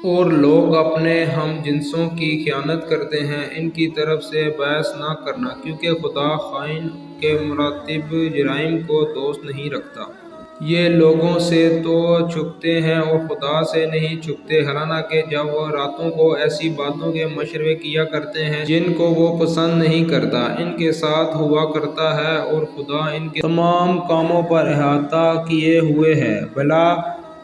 اور لوگ اپنے ہم جنسوں کی خیانت کرتے ہیں، ان کی طرف سے بحث نہ کرنا، کیونکہ خدا خائن کے مرتکب جرائم کو دوست نہیں رکھتا۔ یہ لوگوں سے تو چھپتے ہیں اور خدا سے نہیں چھپتے، حالانکہ جب وہ راتوں کو ایسی باتوں کے مشورے کیا کرتے ہیں جن کو وہ پسند نہیں کرتا، ان کے ساتھ ہوا کرتا ہے، اور خدا ان کے تمام کاموں پر احاطہ کیے ہوئے ہے۔ بھلا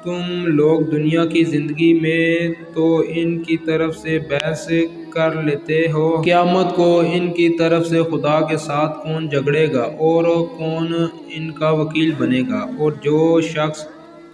تم لوگ دنیا کی زندگی میں تو ان کی طرف سے بحث کر لیتے ہو، قیامت کو ان کی طرف سے خدا کے ساتھ کون جھگڑے گا اور کون ان کا وکیل بنے گا؟ اور جو شخص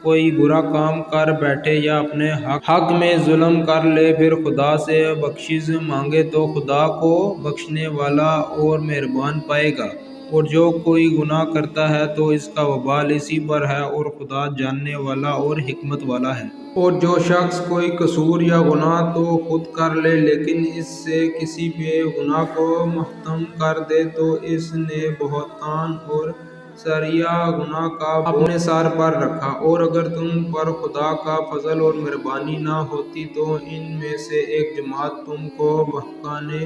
کوئی برا کام کر بیٹھے یا اپنے حق میں ظلم کر لے، پھر خدا سے بخشش مانگے تو خدا کو بخشنے والا اور مہربان پائے گا، اور جو کوئی گناہ کرتا ہے تو اس کا وبال اسی پر ہے، اور خدا جاننے والا اور حکمت والا ہے۔ اور جو شخص کوئی قصور یا گناہ تو خود کر لے، لیکن اس سے کسی بے گناہ کو محتمل کر دے، تو اس نے بہتان اور صریحہ گناہ کا بوجھ اپنے سر پر رکھا۔ اور اگر تم پر خدا کا فضل اور مہربانی نہ ہوتی تو ان میں سے ایک جماعت تم کو بہکانے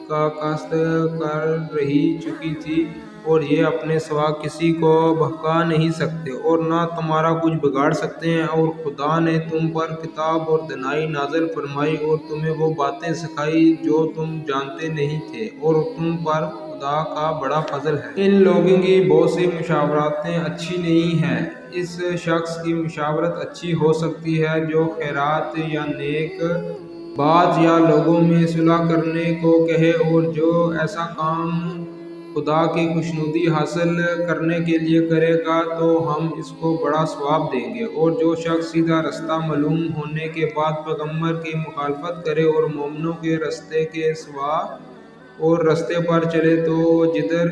کا قصد کر ہی چکی تھی، اور یہ اپنے سوا کسی کو بہکا نہیں سکتے اور نہ تمہارا کچھ بگاڑ سکتے ہیں۔ اور خدا نے تم پر کتاب اور دانائی نازل فرمائی اور تمہیں وہ باتیں سکھائی جو تم جانتے نہیں تھے، اور تم پر خدا کا بڑا فضل ہے۔ ان لوگوں کی بہت سی مشاورتیں اچھی نہیں ہیں۔ اس شخص کی مشاورت اچھی ہو سکتی ہے جو خیرات یا نیک بات یا لوگوں میں صلح کرنے کو کہے، اور جو ایسا کام خدا کی خوشنودی حاصل کرنے کے لیے کرے گا تو ہم اس کو بڑا ثواب دیں گے۔ اور جو شخص سیدھا رستہ معلوم ہونے کے بعد پیغمبر کی مخالفت کرے اور مومنوں کے راستے کے سوا اور راستے پر چلے، تو جدھر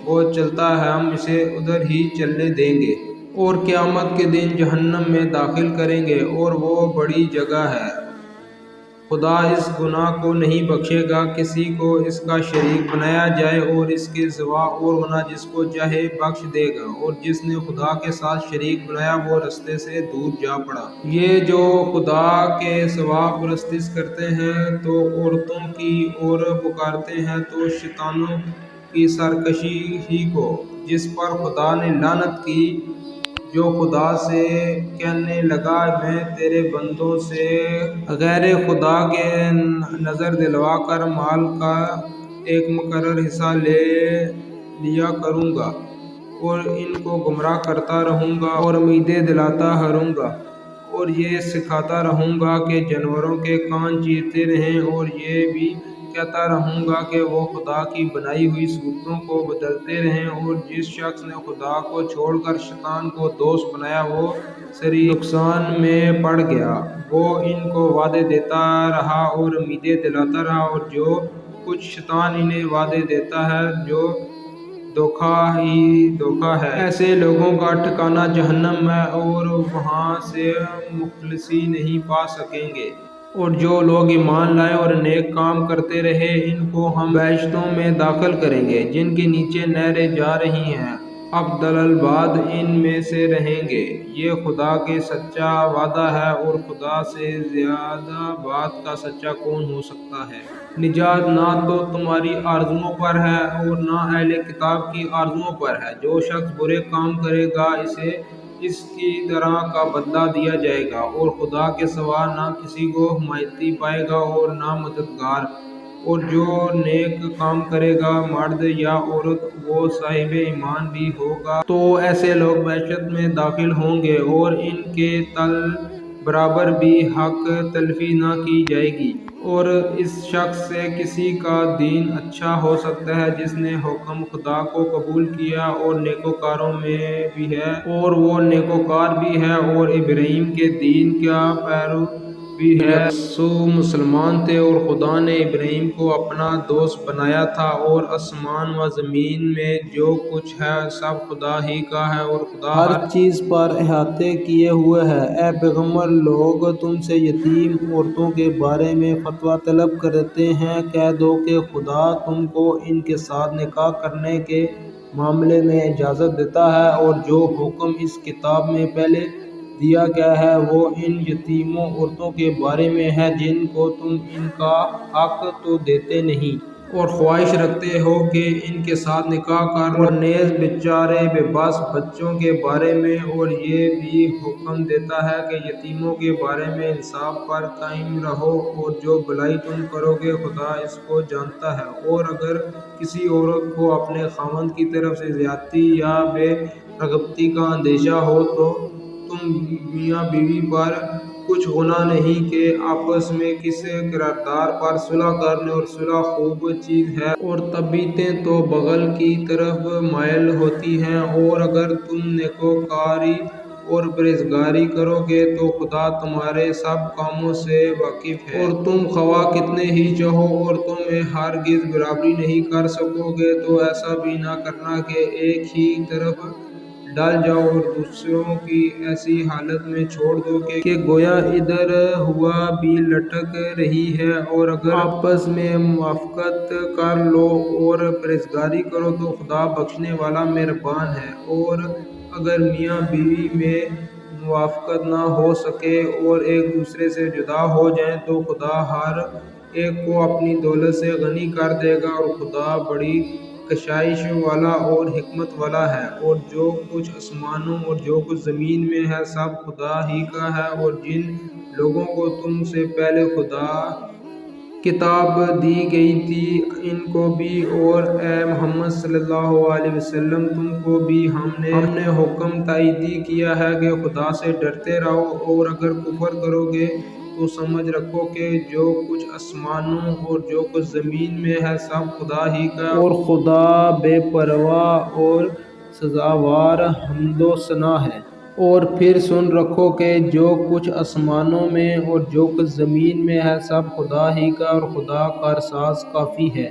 وہ چلتا ہے ہم اسے ادھر ہی چلنے دیں گے، اور قیامت کے دن جہنم میں داخل کریں گے، اور وہ بڑی جگہ ہے۔ خدا اس گناہ کو نہیں بخشے گا کسی کو اس کا شریک بنایا جائے، اور اس کے سوا اور گناہ جس کو چاہے بخش دے گا، اور جس نے خدا کے ساتھ شریک بنایا وہ رستے سے دور جا پڑا۔ یہ جو خدا کے سوا پرستش کرتے ہیں تو عورتوں کی اور پکارتے ہیں تو شیطانوں کی سرکشی ہی کو، جس پر خدا نے لعنت کی، جو خدا سے کہنے لگا میں تیرے بندوں سے غیر خدا کے نظر دلوا کر مال کا ایک مقرر حصہ لے لیا کروں گا، اور ان کو گمراہ کرتا رہوں گا اور امیدیں دلاتا رہوں گا، اور یہ سکھاتا رہوں گا کہ جانوروں کے کان چیرتے رہیں، اور یہ بھی کہتا رہوں گا کہ وہ خدا کی بنائی ہوئی صورتوں کو بدلتے رہیں۔ اور جس شخص نے خدا کو چھوڑ کر شیطان کو دوست بنایا وہ سری نقصان میں پڑ گیا۔ وہ ان کو وعدے دیتا رہا اور امیدیں دلاتا رہا، اور جو کچھ شیطان انہیں وعدے دیتا ہے جو دھوکہ ہی دھوکہ ہے۔ ایسے لوگوں کا ٹھکانہ جہنم ہے، اور وہاں سے مخلصی نہیں پا سکیں گے۔ اور جو لوگ ایمان لائے اور نیک کام کرتے رہے ان کو ہم بہشتوں میں داخل کریں گے جن کے نیچے نہریں جا رہی ہیں، ابد الآباد ان میں سے رہیں گے۔ یہ خدا کا سچا وعدہ ہے، اور خدا سے زیادہ بات کا سچا کون ہو سکتا ہے؟ نجات نہ تو تمہاری آرزوؤں پر ہے اور نہ اہل کتاب کی آرزوؤں پر ہے۔ جو شخص برے کام کرے گا اسے اس کی طرح کا بدلہ دیا جائے گا، اور خدا کے سوا نہ کسی کو حمایتی پائے گا اور نہ مددگار۔ اور جو نیک کام کرے گا مرد یا عورت وہ صاحب ایمان بھی ہوگا تو ایسے لوگ بہشت میں داخل ہوں گے، اور ان کے تل برابر بھی حق تلفی نہ کی جائے گی۔ اور اس شخص سے کسی کا دین اچھا ہو سکتا ہے جس نے حکم خدا کو قبول کیا اور نیکوکاروں میں بھی ہے، اور وہ نیکوکار بھی ہے اور ابراہیم کے دین کا پیرو بھی ہے۔ سو مسلمان تھے، اور خدا نے ابراہیم کو اپنا دوست بنایا تھا، اور آسمان و زمین میں جو کچھ ہے سب خدا ہی کا ہے، اور خدا ہر چیز پر احاطہ کیے ہوئے ہے۔ اے پیغمبر، لوگ تم سے یتیم عورتوں کے بارے میں فتویٰ طلب کرتے ہیں، کہہ دو کہ خدا تم کو ان کے ساتھ نکاح کرنے کے معاملے میں اجازت دیتا ہے، اور جو حکم اس کتاب میں پہلے دیا گیا ہے وہ ان یتیموں عورتوں کے بارے میں ہے جن کو تم ان کا حق تو دیتے نہیں اور خواہش رکھتے ہو کہ ان کے ساتھ نکاح کر لو، اور نیز بیچارے بے بس بچوں کے بارے میں، اور یہ بھی حکم دیتا ہے کہ یتیموں کے بارے میں انصاف پر قائم رہو، اور جو بھلائی تم کرو گے خدا اس کو جانتا ہے۔ اور اگر کسی عورت کو اپنے خاوند کی طرف سے زیادتی یا بے رغبتی کا اندیشہ ہو تو تم میاں بیوی پر کچھ گناہ نہیں کہ آپس میں کسی قرارداد پر صلح کر لیں، اور صلح خوب چیز ہے، اور طبیعتیں تو بغل کی طرف مائل ہوتی ہیں، اور اگر تم نیکوکاری اور پرہیزگاری کرو گے تو خدا تمہارے سب کاموں سے واقف ہے، اور تم خواہ کتنے ہی چاہو عورتوں میں ہرگز برابری نہیں کر سکو گے، تو ایسا بھی نہ کرنا کہ ایک ہی طرف ڈل جاؤ اور دوسروں کی ایسی حالت میں چھوڑ دو کہ گویا ادھر ہوا بھی لٹک رہی ہے، اور اگر آپس میں موافقت کر لو اور پرہیزگاری کرو تو خدا بخشنے والا مہربان ہے، اور اگر میاں بیوی میں موافقت نہ ہو سکے اور ایک دوسرے سے جدا ہو جائیں تو خدا ہر ایک کو اپنی دولت سے غنی کر دے گا، اور خدا بڑی بخشائش والا اور حکمت والا ہے، اور جو کچھ آسمانوں اور جو کچھ زمین میں ہے سب خدا ہی کا ہے، اور جن لوگوں کو تم سے پہلے خدا کتاب دی گئی تھی ان کو بھی، اور اے محمد صلی اللہ علیہ وسلم تم کو بھی ہم نے حکم تائیدی کیا ہے کہ خدا سے ڈرتے رہو، اور اگر کفر کرو گے تو سمجھ رکھو کہ جو کچھ آسمانوں اور جو کچھ زمین میں ہے سب خدا ہی کا ہے، اور خدا بے پرواہ اور سزاوار حمد و ثنا ہے۔ اور پھر سن رکھو کہ جو کچھ آسمانوں میں اور جو کچھ زمین میں ہے سب خدا ہی کا ہے، اور خدا کارساز کافی ہے۔